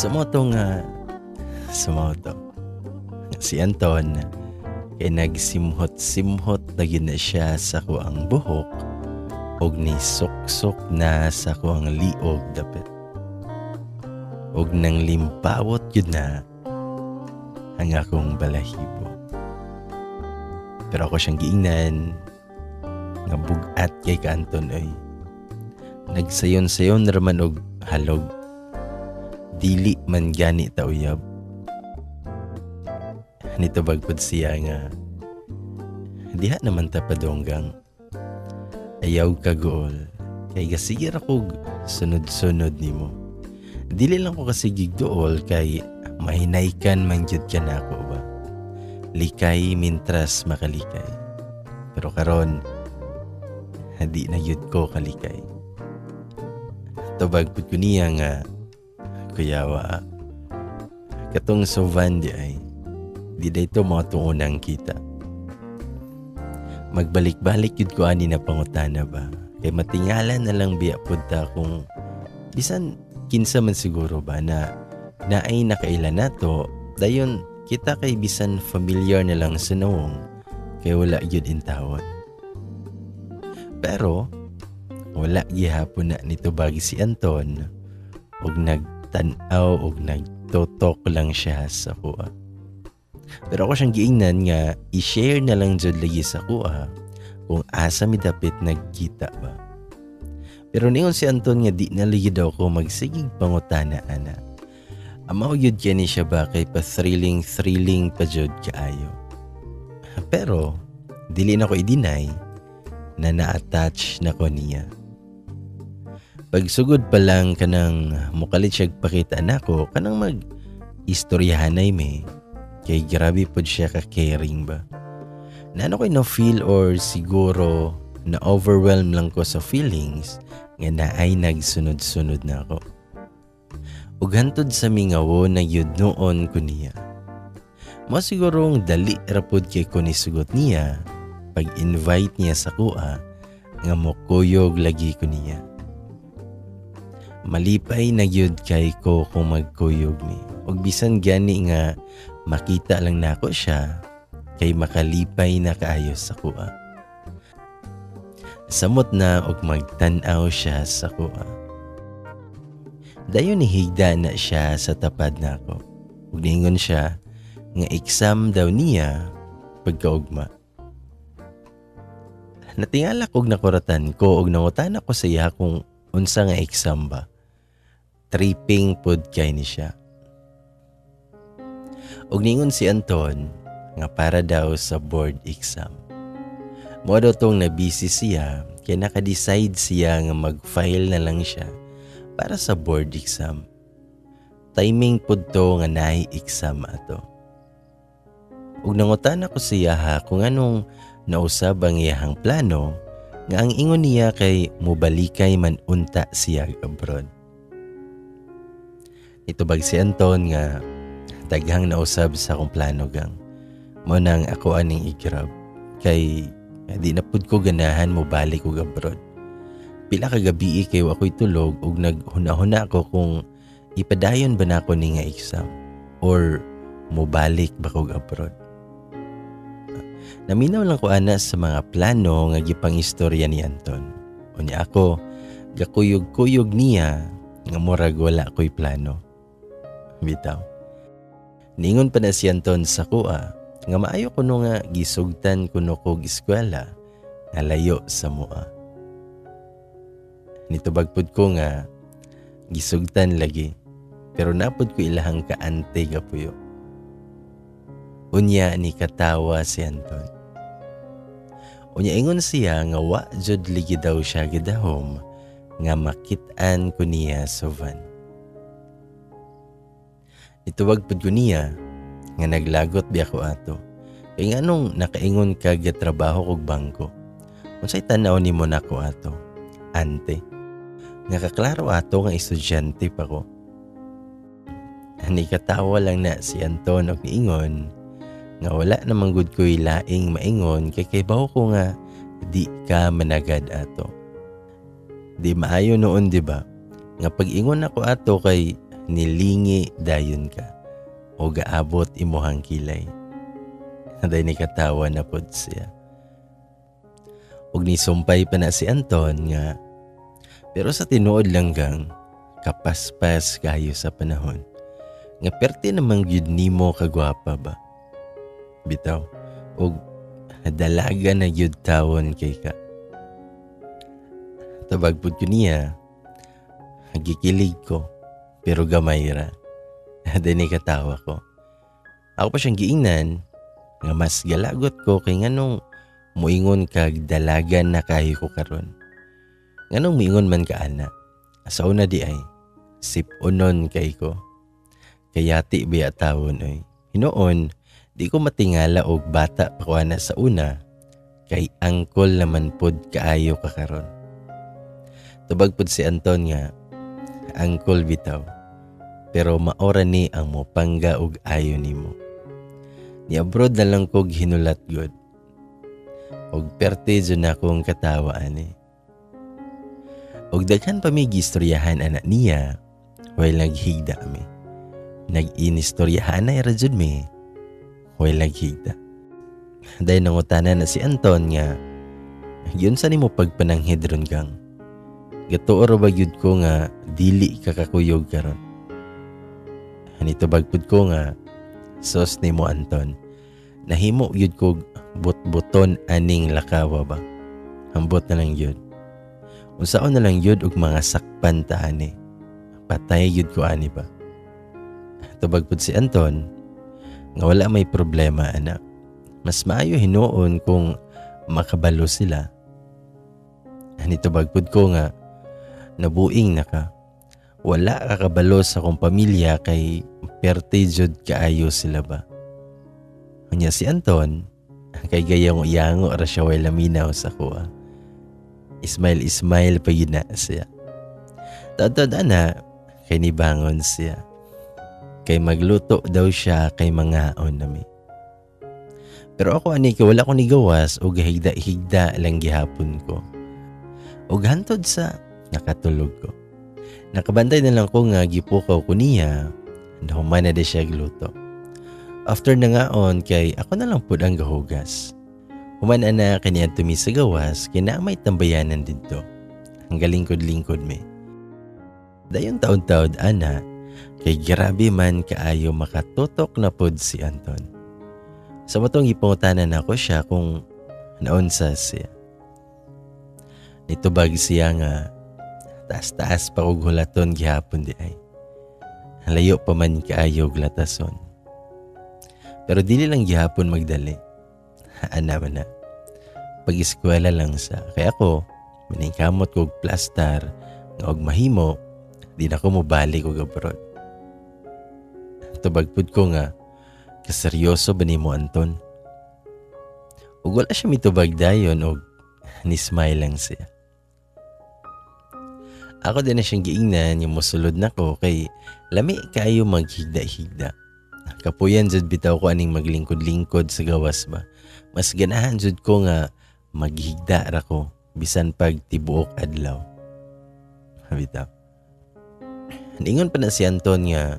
Sumoto. Si Anton, kay nagsimhot-simhot na yun na siya sa kuang buhok og ni suksok na sa kuang liog dapit. Og nang limpawot yun na ang akong balahibo. Pero ako siyang giingnan nga bugat kay ka Anton ay. Nagsayon-sayon raman og halog. Dili man gani ta uyab. Nito bagpod siya nga diha naman ta padonggang. Ayaw ka gool. Kay gasigir ako sunod-sunod nimo. Dili lang ko kasi gigdool kay mahinaykan man jud ka na ako ba. Likay mintras makalikay. Pero karon di na yun ko kalikay. Tubag pud ko niya nga kuyawa. Katong sovan di ay di dayto mga tuunang kita. Magbalik-balik yun ko ani na pangutana ba. Kay matingala na lang biya pud ta kung bisan kinsa man siguro ba na ay nakailan nato dayon kita kay bisan familiar na lang sa nawong kay wala yun intawon. Pero wala gihapon na nito bagi si Anton og nagtanaw og nagtotok lang siya sa kuha. Pero ako siyang giingnan nga i-share na lang jud lagi sa kuha kung asa mi dapit nagkita ba. Pero niyon si Anton nga di na lagi daw ko magsigig pangutana ana. Amaw yun kani siya ba kay pa thrilling pa jud kaayo. Pero dili na ko i-deny na na-attach na ko niya. Pagsugod pa lang kanang mukalit siya pakita nako kanang mag-istoryahanay me kay grabe pod siya ka-caring ba. Na ano ko'y no-feel or siguro na-overwhelm lang ko sa feelings nga na ay nagsunod-sunod na ako. Ug hantod sa mingawo na yun noon ko niya. Mo sigurong dali rapod kay ko nisugot niya pag-invite niya sa kuha nga mokuyog lagi ko niya. Malipay na yun kay ko kung magkuyog ni. Ug bisan gani nga makita lang nako siya kay makalipay na kaayo sa kuha. Samot na og magtan-aw siya sa kuha. Dayon higda na siya sa tapad nako. Ug niingon siya nga exam daw niya pagkaugma. Natingala kog nakuratan ko og nangutan ako sa iya kung unsa nga exam ba. Tripping pod kay ni siya. Og ningon si Anton nga para daw sa board exam. Mo daw tong nabisi siya kaya naka-decide siya nga mag-file na lang siya para sa board exam. Timing pod to nga naay exam ato. Ug nangutan ako siya ha kung anong nausab ang iyahang plano nga ang ingon niya kay mubalikay man unta siya abroad. Itubag si Anton nga taghang nausab sa akong plano gang. Mo nang ako aning igrab kay di na pud ko ganahan mo balik og abroad. Pila ka gabi kay ako'y tulog ug naghuna-huna ako kung ipadayon ba nako ni nga exam or mo balik ba kog abroad. Naminaw lang ko ana sa mga plano nga gipang istorya ni Anton. Unya ako gakuyog-kuyog niya nga murag wala ko'y plano. Bitaw. Ningon pa na si Anton sa kuha nga maayo kuno nga gisugtan kuno kog eskwela nga layo sa mua. Nitubag pud ko nga gisugtan lagi pero napud ko ilahang kaante gapuyo. Unya ni katawa si Anton. Unya ingon siya nga wa jud ligi daw siya gidahom nga makit-an ko niya sa van. Ituwag pud ko niya nga naglagot biya ko ato. Kaya nga nung nakaingon ka gatrabaho kog bangko. Unsay tan-aw nimo nako ato? Ante. Nga kaklaro ato nga estudyante pa ko. Ani katawa lang na si Anton og niingon nga wala namang gud ko'y laing maingon kay bawo ko nga di ka managad ato. Di maayo noon di ba? Nga pag-ingon ako ato kay nilingi dayon ka o gaabot imuhang kilay. Day ni katawa na pod siya. Og nisumpay pa na si Anton nga pero sa tinuod lang gang kapaspas kayo sa panahon nga perte namang gyud nimo kagwapa ba. Bitaw og dalaga na gyud tawon kay ka. Tabag pud ko niya. Nagikilig ko pero gamay ra. Day ni katawa ko. Ako pa siyang giingnan nga mas galagot ko kay nganong muingon kag dalagan na kayo ko karon. Nganong muingon man ka ana. Sa una di ay sipunon kay ko. Kayati biya tawon oy. Hinoon di ko matingala og bata pa ko ana sa una kay angkol naman pod kaayo ka karon. Tubag pod si Anton nga angkol bitaw. Pero maora ni ang mopangga og ayo nimo. Ni abroad na lang kog hinulat god. Og perte dyan akong katawaan eh. Og daghan pa may gistoryahan anak niya while naghigda kami. Nag-inistoryahan na iradjud mi while naghigda. Dahil nangutana na si Anton nga yun sa nimo pagpananghidron kang. Gatuor ba yun ko nga dili kakakuyog karon. Hanito bagpud ko nga sos ni mo Anton. Nahimo yun ko but-buton aning lakawa ba. Hambot na lang yun. Unsaon na lang yun og mga sakpan ta ani. Patay yun ko ani ba. Tubagpud si Anton nga wala may problema anak. Mas maayo hinuon kung makabalo sila. Hanito bagpud ko nga nabuing na ka. Wala kakabalo sa kong pamilya kay perte jud kaayo sila ba. Unya si Anton kay gayang-yango ra siya way laminaw sa kuha. Ismail pa yun na siya. Tadtad ana kay nibangon siya. Kay magluto daw siya kay mangaon nami. Pero ako ani kay wala ko ni gawas o gahigda-higda lang gihapon ko. Og hantod sa nakatulog ko. Nakabantay na lang ko nga gipukaw ko niya na human na di siya gluto. After na ngaon kay ako na lang pud ang gahugas. Human na kaniya tumi sa gawas kina may tambayanan dito. Ang galingkod-lingkod mi. Dayon taon-taon ana kay grabe man kaayo makatutok na pud si Anton. Sa matong ipangutanan ako siya kung naunsa siya. Nitubag siya nga taas-taas pa og hulaton gihapon di ay. Layo pa man kaayo og latason. Pero dili lang gihapon magdali. Ana man na. Pag-eskwela lang sa. Kaya ako, maningkamot ko og plastar nga og mahimo, di na ko mobalik og abroad. Tubagpud ko nga, kaseryoso ba ni mo Anton? Ug wala siya mitubag dayon og ni-smile lang siya. Ako din na siyang giingnan yung musulod na ko kay lami kayo maghigda-higda. Kapuyan jud bitaw ko aning maglingkod-lingkod sa gawas ba. Mas ganahan jud ko nga maghigda ra ko bisan pag tibuok adlaw. Bitaw. Ningon pa na si Anton nga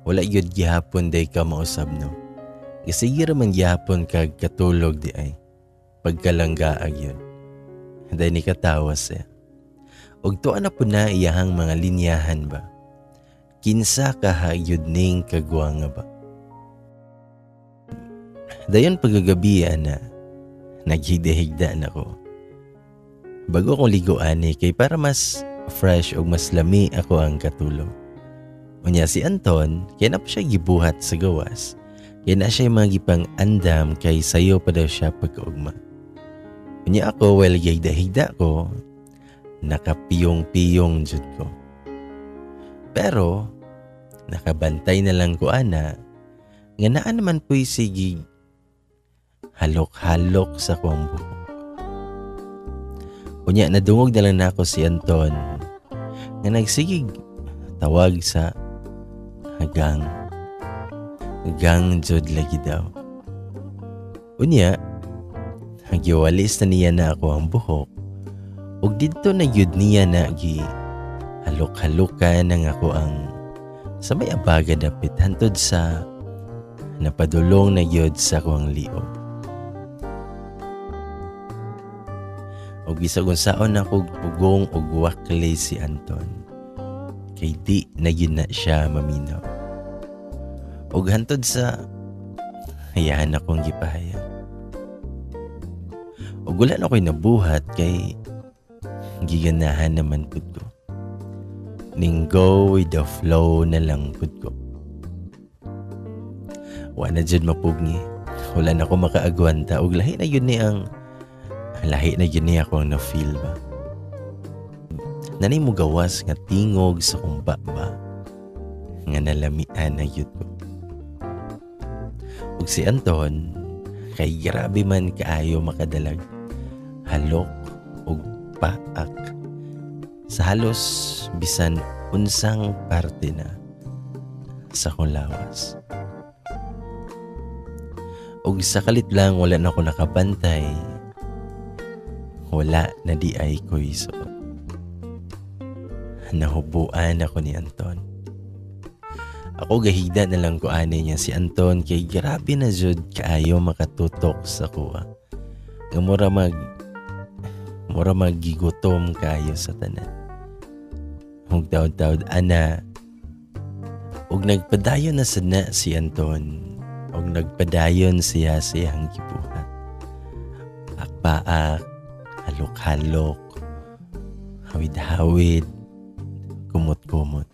wala yun gihapon day ka mausab no. Sige raman gihapon kag katulog di ay. Pagkalanggaag yun. Day ni katawa siya. Og tuwa na po na iyahang mga linyahan ba? Kinsa kahayod ning kagwanga ba? Dayon pagagabi na, naghigda-higda na ko. Bago kong liguan kay para mas fresh o mas lami ako ang katulog. Unya si Anton, kaya na pa siya gibuhat sa gawas. Kaya na siya mga gipang andam kay sayo pa daw siya pagkaugma. Unya ako, well higda-higda ko, nakapiyong-piyong jud ko. Pero, nakabantay na lang ko ana, nga naa naman po'y sige halok-halok sa kuwang buhok. Unya, nadungog na lang na ako si Anton, nga nagsigig tawag sa hagang jud lagi daw. Unya, hagiwalis na niya na ako ang buhok, ug didto na yun niya na gi halok-halukan ng ako ang sa may abaga dapit hantod sa napadulong na yod sa kuang liog. Og bisag unsaon ako pugong og wakli si Anton, kay di na yun na siya maminaw. Og hantod sa hayaan akong gipahayag. Og wala na ako'y nabuhat kay giganahan naman pud ko. Ning go with the flow na lang pud ko. Wala na dyan mapugni. Wala na ako makaagwanta. Og lahi na yun ni ako ang na-feel ba. Nanay mo gawas nga tingog sa kumba ba. Nga nalamian na yun ko. Og si Anton, kay grabe man kaayo makadalag. Halok og paak. Sa halos bisan unsang parte na sa kong lawas. Og sa kalit lang wala na ako nakapantay. Wala na di ay ko'y suot. Nahubuan ako ni Anton. Ako gahigda na lang ko ani niya si Anton kay grabe na jud kaayo makatutok sa kuha. Nga mura magigutom kayo sa tanan. Hug taud-taud ana. Og nagpadayon na sana si Anton. Og nagpadayon siya siyang gibuhat. Akpaak, halok-halok, hawid-hawid, kumot-kumot.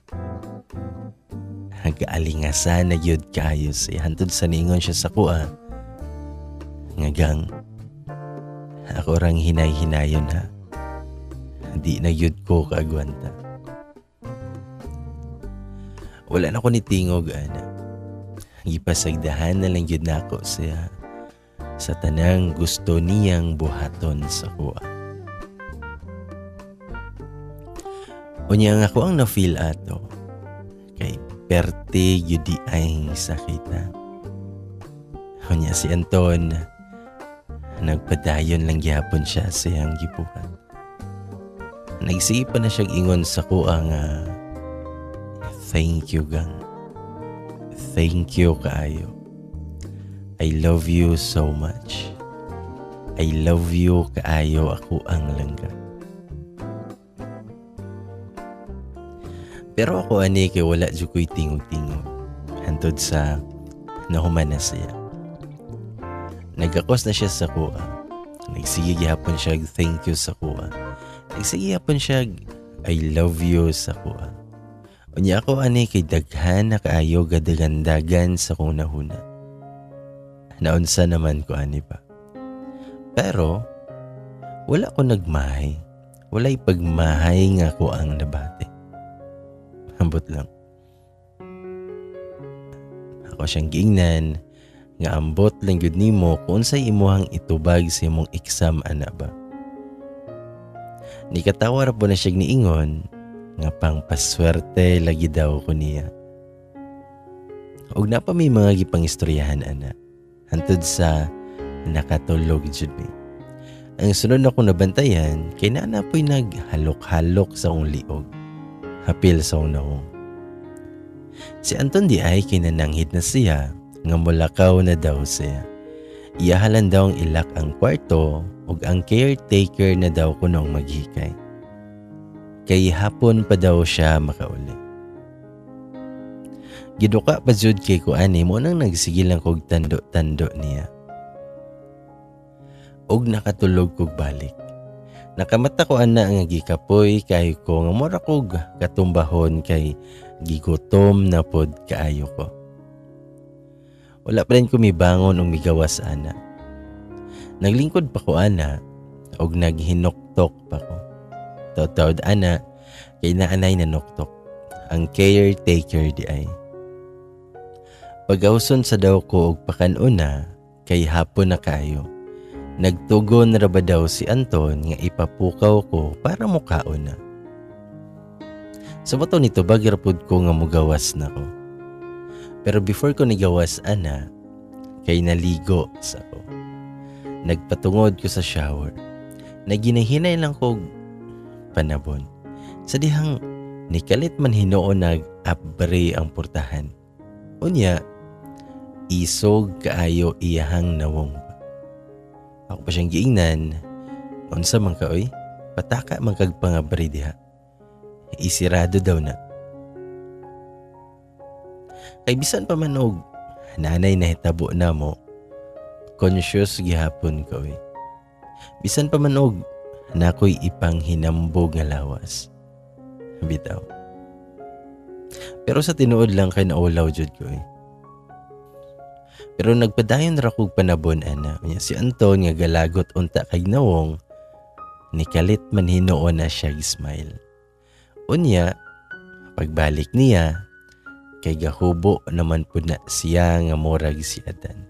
Hagaalingasan na yun kayo siya. Hantod sa ningon siya sa kuha. Ngagang, ako rang hinay-hinayon ha. Di na yun ko kaagwanta. Wala na ko ni tingog, ana. Ipasagdahan na lang yun na ako siya sa tanang gusto niyang buhaton sa kuha. Unya nga ako ang na-feel ato kay perte yudi ay sakita. Unya si Anton nagpadayon lang gyapon siya sa iyang gibuhat. Nagsige pa na siyang ingon sa kuha nga thank you gang. Thank you kaayo. I love you so much. I love you kaayo ako ang langga. Pero ako ani kay wala jud ko'y tingog-tingog. Hantod sa nahuman na siya. Nagakos na siya sa kuha. Nagsige gyapon siya thank you sa kuha. Nagsige gyapon siya I love you sa kuha. Unya ako ani kay daghan na kaayo gadagandagan sa kong nahuna. Naunsa naman ko ani pa. Pero wala ko nagmahay. Wala'y pagmahay nga ko ang nabate. Ambot lang. Ako siyang giingnan nga ambot lang gyud nimo kung unsay imuhang itubag sa imong exam ana ba. Nikatawar po na siya niingon nga pang paswerte lagi daw ko niya. Og na pa may mga gipangistoryahan ana. Hantod sa nakatulog jud mi. Ang sunod na ko nabantayan kay na po'y naghalok-halok sa akong liog. Hapil sa akong naong. Si Anton di ay kinananghid na siya nga mulakaw na daw siya. Iyahalan daw ang ilak ang kwarto ug ang caretaker na daw kunong maghikay. Kay hapon pa daw siya makauli. Giduka pa jud kay ko ani mo nang nagsigil lang kog tando-tando niya. Og nakatulog kog balik. Nakamata ko ana nga gikapoy kay ko nga mura kog katumbahon kay gigutom na pod kaayo ko. Wala pa rin ko mibangon o migawas ana. Naglingkod pa ko ana og naghinoktok pa ko. Taud ana kay naanay na noktok ang caretaker di ay. Pagawson sa daw ko og pakanuna kay hapon na kayo. Nagtugon ra ba daw si Anton nga ipapukaw ko para mukaon na. Sa bato nito bagirapod ko nga mugawas na ko. Pero before ko nigawas ana kay naligo sa ko. Nagpatungod ko sa shower. Naginahinay lang ko panabon. Sa dihang nikalit man hinoon abre ang portahan. Unya, isog kaayo iyahang nawong. Ako pa siyang giingnan, unsa man ka oy, pataka man kag pangabri diha. Isirado daw na. Kay bisan pa man og nanay na hitabo na mo, conscious gihapon ko eh. Bisan pa man og nakoy ipang hinambog nga lawas. Bitaw. Pero sa tinuod lang kay naulaw jud ko eh. Pero nagpadayon ra kog panabon ana. Si Anton nga galagot unta kay nawong, nikalit man hinuon na siya smile. Unya, pagbalik niya, kay gahubo naman po na siya nga morag si Adan.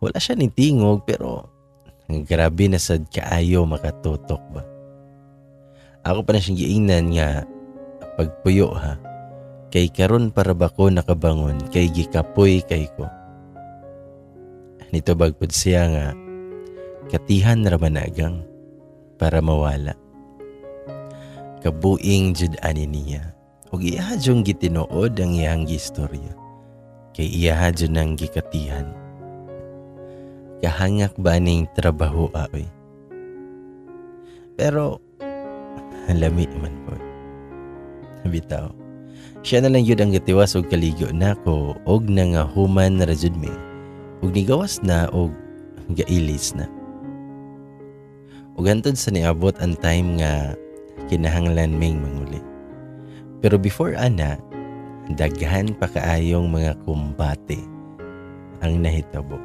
Wala siya ni tingog pero grabe na sad kaayo makatutok ba. Ako pa na siyang giingnan nga pagpuyo ha. Kay karon para ba ko nakabangon kay gikapoy kay ko. Nito bagpod siya nga katihan ramanagang para mawala. Kabuing jud ani niya. Ug iya jung gitinuod ang iyang gistorya. Kay iya jud nang gikatihan. Kahangak ba ning trabaho aoy? Pero lami man po. Bitaw. Siya na lang yun ang gatiwas og kaligyo nako og nangahuman ra jud mi. Ug nigawas na og gailis na. Ug hantod sa niabot ang time nga kinahanglan ming manguli. Pero before ana, daghan pa kaayong mga kumbate ang nahitabo.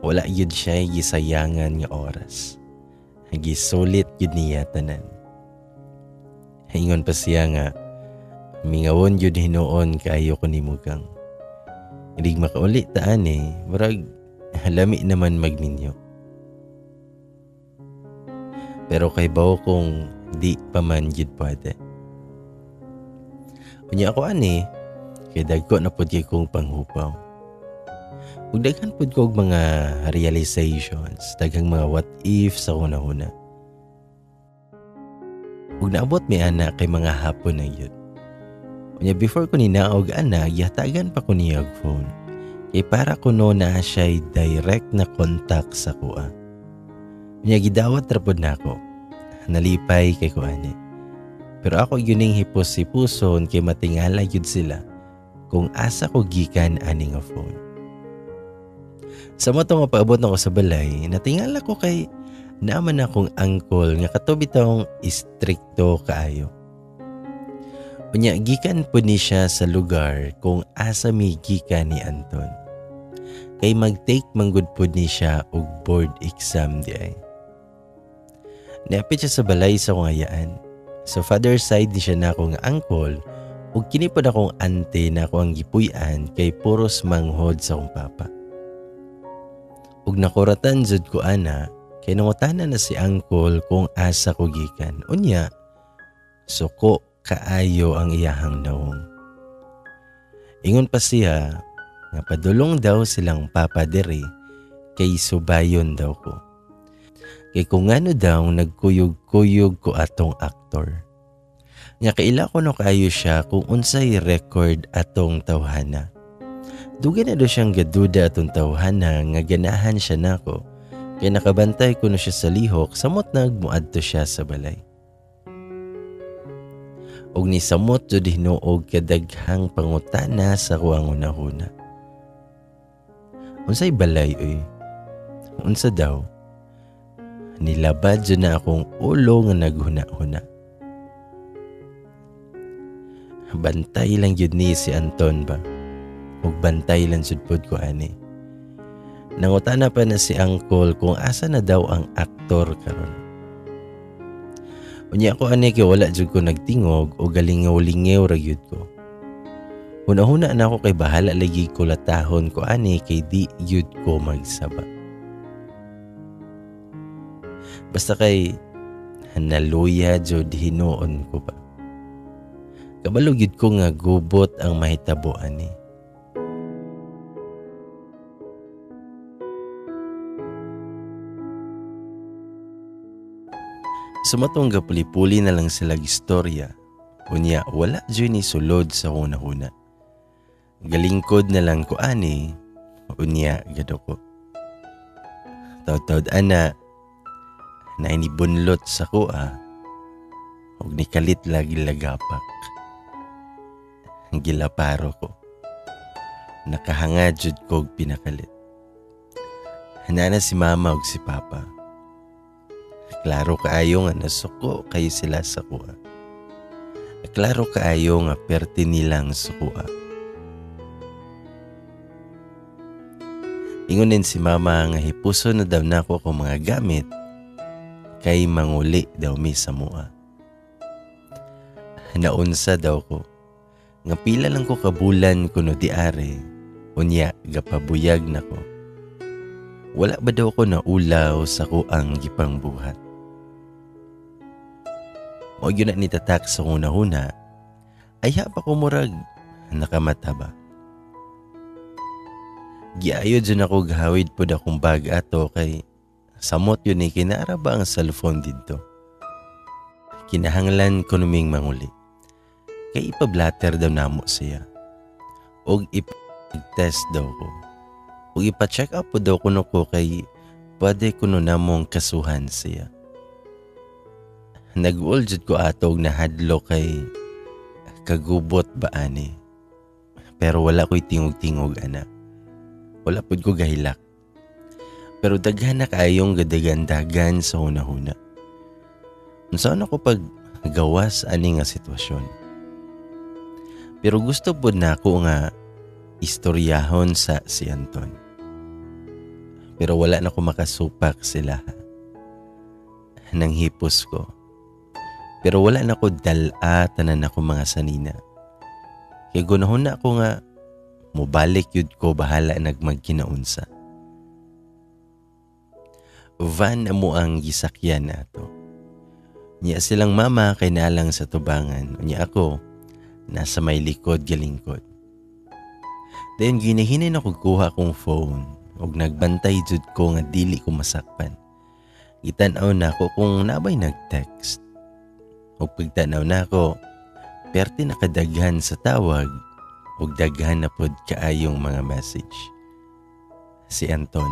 Wala yun siya gisayangan nga oras. Gisulit yun niya tanan. Hingon pa siya nga, mingawon yun hinuon kaayo ko ni Mugang. Hindi makauli taan eh, marag halami naman magninyo. Pero kay bao kung di pa man yun pwede. Unya ako ani, kay dagko na pud kay kong panghupaw. Ug daghan pud ko og mga realizations, daghang mga what if sa una-una. Ug naabot mi ana kay mga hapon na yun. Unya before ko ninaog ana, yatagan pa ko niya og phone. Kay para kuno na siya'y direct na contact sa kuha. Unya gidawat ra pud nako. Nalipay kay ko ani. Pero ako yuning hipos-hipuson kay matingala yun sila kung asa ko gikan ani nga phone. Sa mo nga paabot na ko sa balay, natingala ko kay naman akong uncle nga katubitong istrikto kaayo. Unya gikan po ni siya sa lugar kung asa mi gikan ni Anton. Kay mag-take manggod po ni siya og board exam di ay. Niapit siya sa balay sa kong hayaan. Sa father side ni siya na akong uncle ug kini pod akong ante na ako ang gipuy-an kay puros manghod sa akong papa. Ug nakuratan jud ko ana kay nangutana na si uncle kung asa ko gikan. Unya, suko kaayo ang iyahang nawong. Ingon pa siya nga padulong daw silang papa diri kay subayon daw ko. Kay kung ano daw nagkuyog-kuyog ko atong aktor. Nga kaila ko no kaayo siya kung unsay record atong tawhana. Dugay na daw siyang gaduda atong tawhana nga ganahan siya nako. Kay nakabantay ko no siya sa lihok samot nagmuadto siya sa balay. Og ni samot jud hinuog kadaghang pangutana sa kuang una-una. Unsay balay oy? Unsa daw? Nilabad dyan na akong ulo nga naghuna-huna. Bantay lang yun ni si Anton ba? Ug bantay lang sudpod ko ani. Nangutana pa na si uncle kung asa na daw ang aktor karon. Unya ako ani kay wala jud ko nagtingog o galingaw-lingaw ra gyud ko. Una-huna na ako kay bahala lagi ko latahon ko ani kay di yud ko magsaba. Basta kay naluya jud hinuon ko ba. Kabalo gyud ko nga gubot ang mahitabo ani. Sumatong gapuli-puli na lang sila istorya. Unya wala dyan ni sulod sa una-una. Galingkod na lang ko ani. Unya gado ko. Taud-taud ana na inibunlot sa kuha. Huwag nikalit lagi lagapak. Ang gilaparo ko. Nakahangad jud ko pinakalit. Hanana si mama ug si papa. Klaro kaayo nga nasuko kayo sila sa kuha. Klaro kaayo nga perti nilang sukuha. Ingon din si mama nga hipuso na daw nako ko mga gamit kay manguli daw mi sa mua. Naunsa daw ko. Nga pila lang ko kabulan kuno di are. Unya gapabuyag nako. Wala ba daw ko naulaw sa kuang gipang buhat? O yun na nitatak sa una-una, ay pa ko murag nakamata ba? Giayod dyan ako gahawid po da kong bag ato kay samot yun ni kinara ba ang cellphone dito? Kinahanglan ko numing manguli. Kay ipablatter daw namo siya. Og ipag-test daw ko. Og ipa-check up po daw kuno ko kay pwede kuno namong kasuhan siya. Nag-uljud ko atog na hadlo kay kagubot ba ani. Pero wala ko'y tingog-tingog ana. Wala pud ko gahilak. Pero daghan na kaayong gadagandagan sa una-una. Unsaon ako pag gawas ani nga sitwasyon. Pero gusto pud nako nga istoryahon sa si Anton. Pero wala na ko makasupak sila. Nang hipos ko. Pero wala na ko dala tanan ako mga sanina. Kaya gunahon na ako nga mubalik yun ko bahala nagmagkinaunsa. Van na mo ang gisakyan na to. Niya silang mama kay nalang sa tubangan. Niya ako nasa may likod galingkod. Then ginahinay na ko kuha kong phone og nagbantay jud ko nga dili ko masakpan. Gitanaw na ko kung nabay nag-text. Og pagtanaw na ko, perti nakadaghan sa tawag og daghan na pod kaayong mga message. Si Anton,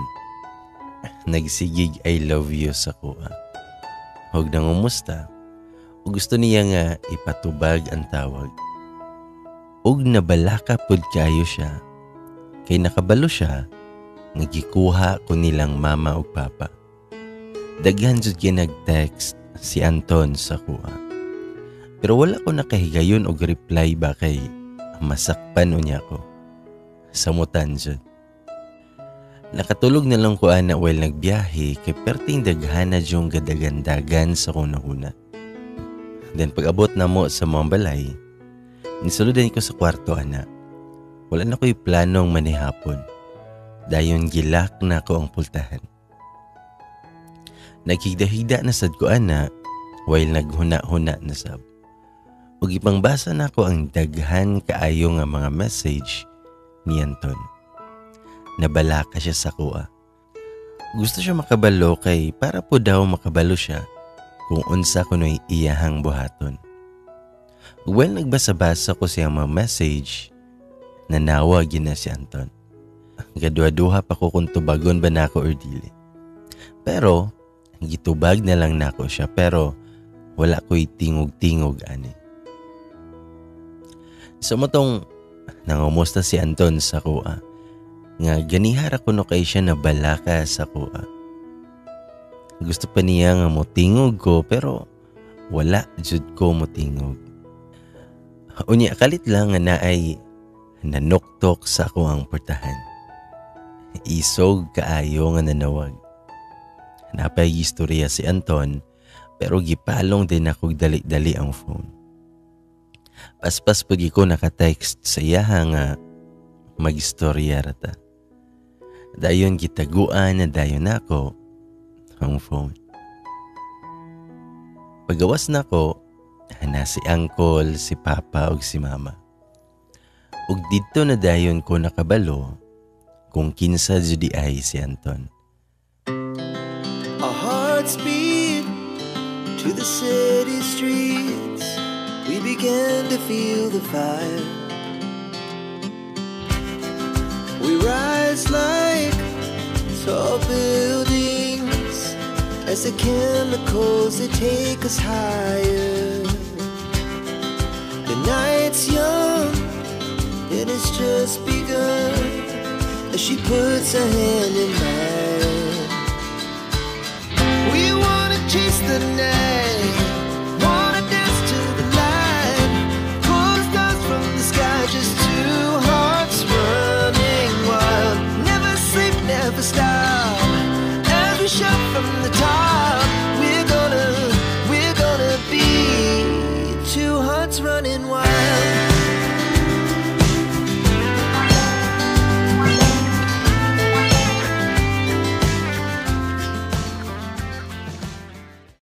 nagsigig I love you sa kuha. Og nangumusta, og gusto niya nga ipatubag ang tawag. Og nabalaka pod kaayo siya, kay nakabalo siya, nga gikuha ko nilang mama og papa. Daghan jud gyud nag-text si Anton sa kuha. Pero wala ko nakahigayon og reply ba kay masakpan unya ko. Samutan jud. Nakatulog na lang ko ana while nagbiyahe kay perting daghan na yung gadagandagan sa kuna-una. Then pag-abot na mo sa Mambalay, nisuludan ko sa kwarto ana. Wala na ko'y planong manihapon. Dayon gilak na ko ang pultahan. Naghigda-higda na sad ko ana while naghuna-huna na sab. Ug ipangbasa na ko ang daghan kaayo nga mga message ni Anton. Nabalaka siya sa kuha. Gusto siya makabalo kay para po daw makabalo siya kung unsa kuno'y iyahang buhaton. While nagbasa-basa ko siyang mga message, nanawa gina si Anton. Gadwa-duha pa ko kung tubagon ba nako or dili. Pero gitubag na lang nako siya pero wala ko'y tingog-tingog ani. So matong nangumusta si Anton sa kuha. Nga ganihara ko no kay siya na balaka sa kuha. Gusto pa niya nga motingog ko pero wala jud ko motingog. Unya kalit lang nga naay nanuktok sa ako ang portahan. Isog kaayo nga nanawag. Napay istorya si Anton pero gipalong din ako dali-dali ang phone. Paspas pagi ko naka-text sa iya nga mag-istorya rata. Dayon gitaguan na dayon nako ang phone. Pagawas nako, na si uncle, si papa ug si mama. Ug dito na dayon ko nakabalo kung kinsa judi ay si Anton. Our hearts beat to the city streets we began to feel the fire. We rise like tall buildings as the chemicals, they take us higher. The night's young and it's just begun as she puts her hand in mine. We wanna chase the night, wanna dance to the light, pull the stars from the sky, just two hearts running wild. Never sleep, never stop.